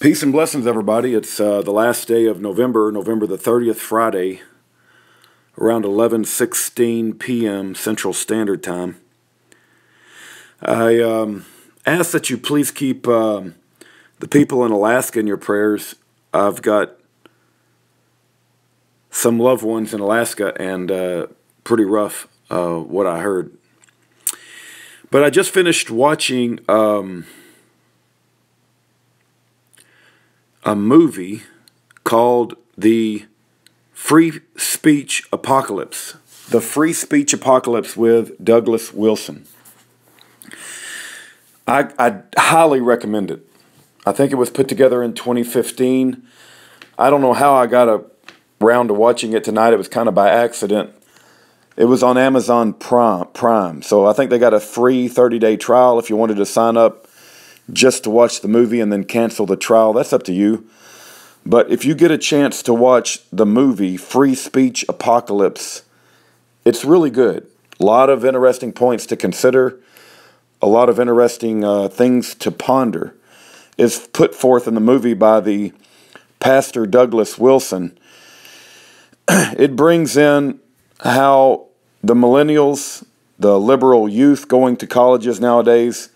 Peace and blessings, everybody. It's the last day of November, November the 30th, Friday, around 11:16 p.m. Central Standard Time. I ask that you please keep the people in Alaska in your prayers. I've got some loved ones in Alaska, and pretty rough what I heard. But I just finished watching a movie called The Free Speech Apocalypse. The Free Speech Apocalypse with Douglas Wilson. I highly recommend it. I think it was put together in 2015. I don't know how I got around to watching it tonight. It was kind of by accident. It was on Amazon Prime. So I think they got a free 30-day trial if you wanted to sign up just to watch the movie and then cancel the trial. That's up to you. But if you get a chance to watch the movie Free Speech Apocalypse, it's really good. A lot of interesting points to consider, a lot of interesting things to ponder is put forth in the movie by the Pastor Douglas Wilson. It brings in how the millennials, the liberal youth going to colleges nowadays,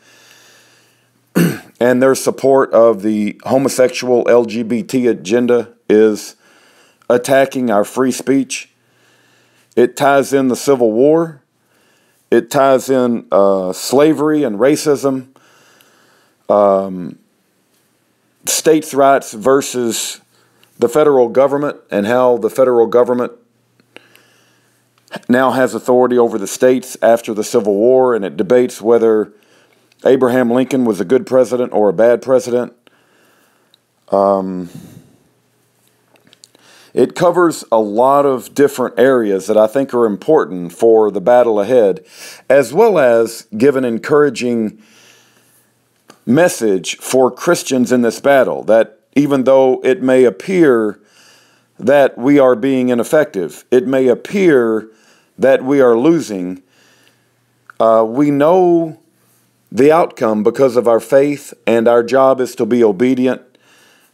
and their support of the homosexual LGBT agenda is attacking our free speech. It ties in the Civil War. It ties in slavery and racism, states' rights versus the federal government, and how the federal government now has authority over the states after the Civil War, and it debates whether Abraham Lincoln was a good president or a bad president. It covers a lot of different areas that I think are important for the battle ahead, as well as give an encouraging message for Christians in this battle, that even though it may appear that we are being ineffective, it may appear that we are losing, we know the outcome because of our faith, and our job is to be obedient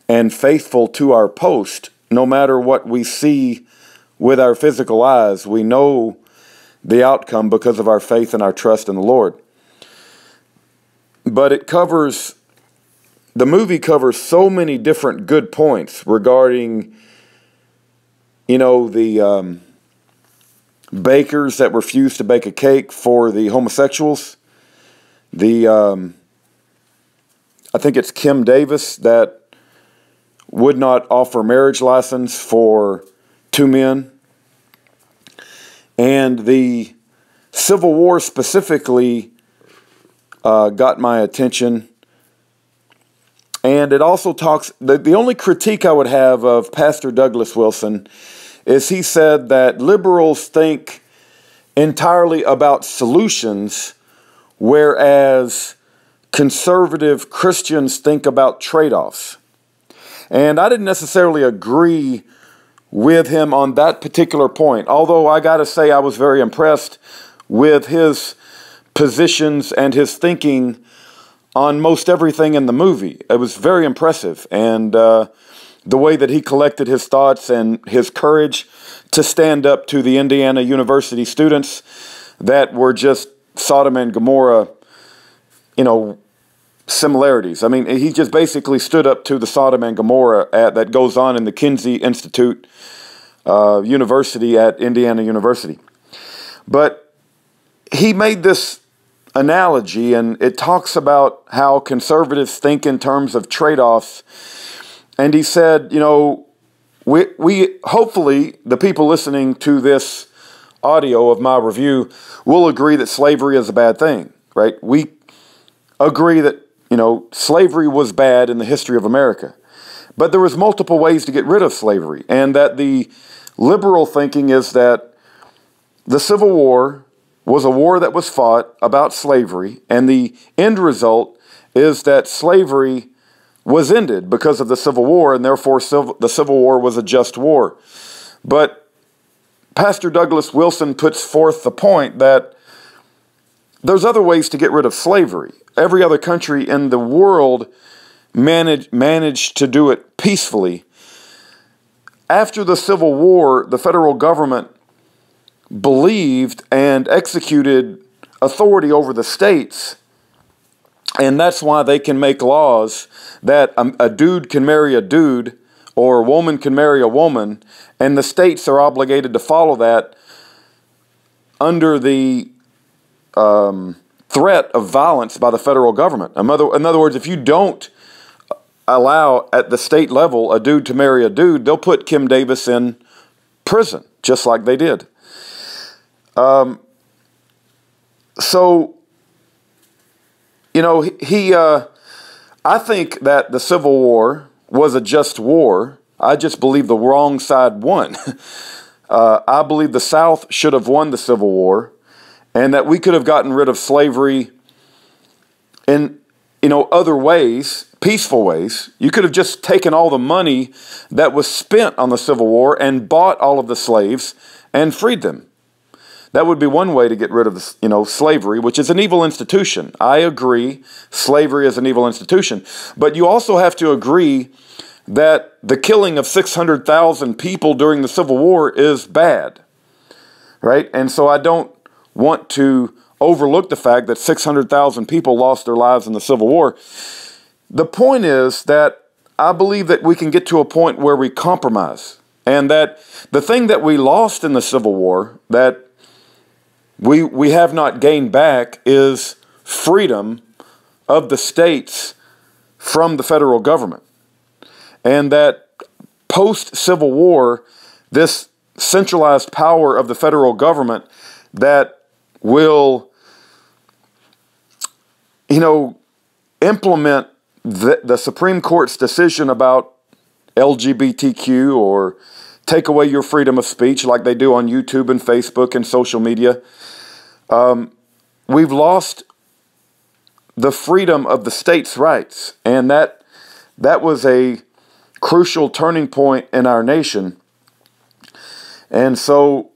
and faithful to our post. No matter what we see with our physical eyes, we know the outcome because of our faith and our trust in the Lord. But the movie covers so many different good points regarding, the bakers that refused to bake a cake for the homosexuals. I think it's Kim Davis that would not offer marriage license for two men. And the Civil War specifically got my attention. And it also talks, the only critique I would have of Pastor Douglas Wilson is he said that liberals think entirely about solutions, whereas conservative Christians think about trade-offs. And I didn't necessarily agree with him on that particular point, although I got to say I was very impressed with his positions and his thinking on most everything in the movie. It was very impressive, and the way that he collected his thoughts and his courage to stand up to the Indiana University students that were just Sodom and Gomorrah, similarities. I mean, he just basically stood up to the Sodom and Gomorrah that goes on in the Kinsey Institute University at Indiana University. But he made this analogy, and it talks about how conservatives think in terms of trade-offs. And he said, we hopefully, the people listening to this audio of my review will agree that slavery is a bad thing, right? We agree that, slavery was bad in the history of America. But there was multiple ways to get rid of slavery, and that the liberal thinking is that the Civil War was a war that was fought about slavery, and the end result is that slavery was ended because of the Civil War, and therefore the Civil War was a just war. But Pastor Douglas Wilson puts forth the point that there's other ways to get rid of slavery. Every other country in the world managed to do it peacefully. After the Civil War, the federal government believed and executed authority over the states, and that's why they can make laws that a dude can marry a dude or a woman can marry a woman, and the states are obligated to follow that under the threat of violence by the federal government. In other words, if you don't allow at the state level a dude to marry a dude, they'll put Kim Davis in prison, just like they did. So, you know, I think that the Civil War was a just war. I just believe the wrong side won. I believe the South should have won the Civil War, and that we could have gotten rid of slavery in, other ways, peaceful ways. You could have just taken all the money that was spent on the Civil War and bought all of the slaves and freed them. That would be one way to get rid of, slavery, which is an evil institution. I agree, slavery is an evil institution. But you also have to agree that the killing of 600,000 people during the Civil War is bad, right? And so I don't want to overlook the fact that 600,000 people lost their lives in the Civil War. The point is that I believe that we can get to a point where we compromise, and that the thing that we lost in the Civil War that we have not gained back is freedom of the states from the federal government. And that post-Civil War, this centralized power of the federal government that will, implement the Supreme Court's decision about LGBTQ or take away your freedom of speech like they do on YouTube and Facebook and social media. We've lost the freedom of the states' rights, and that was a crucial turning point in our nation. And so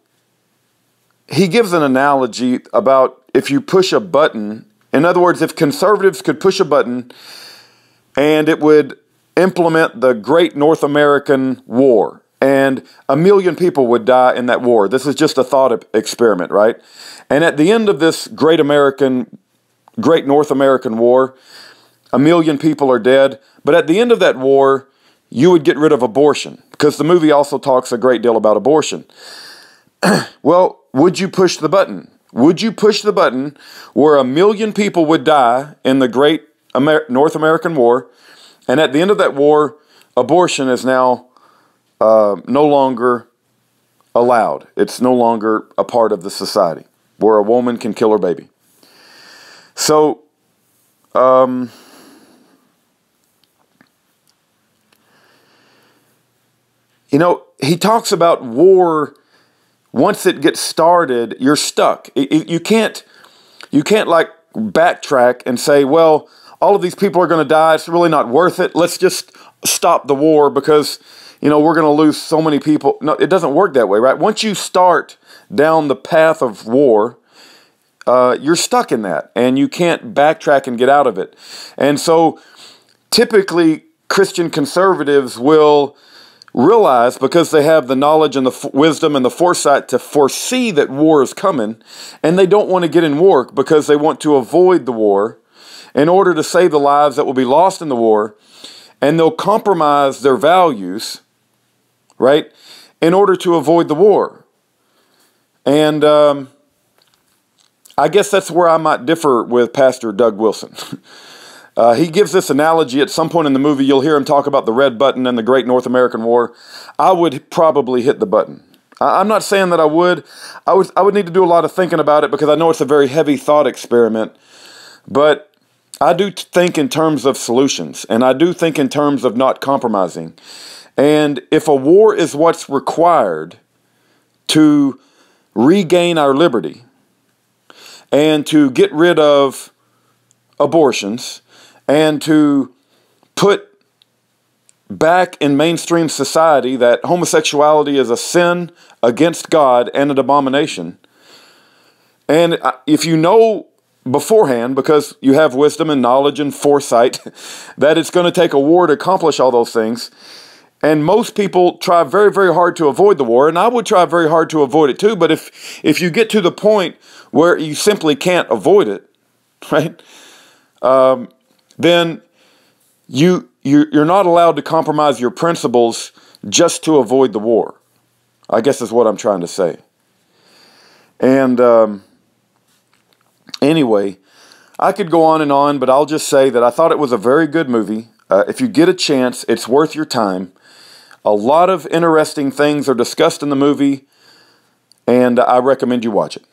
he gives an analogy about if you push a button. In other words, if conservatives could push a button and it would implement the Great North American War, and 1 million people would die in that war. This is just a thought experiment, right? And at the end of this Great North American War, 1 million people are dead. But at the end of that war, you would get rid of abortion, because the movie also talks a great deal about abortion. Well, would you push the button? Would you push the button where 1 million people would die in the Great North American War, and at the end of that war, abortion is now no longer allowed? It's no longer a part of the society where a woman can kill her baby. So, he talks about war. Once it gets started, you're stuck. You can't like backtrack and say, well, all of these people are going to die. It's really not worth it. Let's just stop the war because, we're going to lose so many people. No, it doesn't work that way, right? Once you start down the path of war, you're stuck in that, and you can't backtrack and get out of it. And so typically Christian conservatives will realize, because they have the knowledge and the wisdom and the foresight to foresee that war is coming, and they don't want to get in war because they want to avoid the war in order to save the lives that will be lost in the war, and they'll compromise their values, right, in order to avoid the war. And I guess that's where I might differ with Pastor Doug Wilson. He gives this analogy at some point in the movie. You'll hear him talk about the red button and the Great North American War. I would probably hit the button. I'm not saying that I would. I would need to do a lot of thinking about it, because I know it's a very heavy thought experiment. But I do think in terms of solutions, and I do think in terms of not compromising. And if a war is what's required to regain our liberty and to get rid of abortions and to put back in mainstream society that homosexuality is a sin against God and an abomination, and if you know beforehand, because you have wisdom and knowledge and foresight, that it's going to take a war to accomplish all those things. And most people try very, very hard to avoid the war, and I would try very hard to avoid it too. But if you get to the point where you simply can't avoid it, right, then you're not allowed to compromise your principles just to avoid the war, I guess is what I'm trying to say. And anyway, I could go on, but I'll just say that I thought it was a very good movie. If you get a chance, it's worth your time. A lot of interesting things are discussed in the movie, and I recommend you watch it.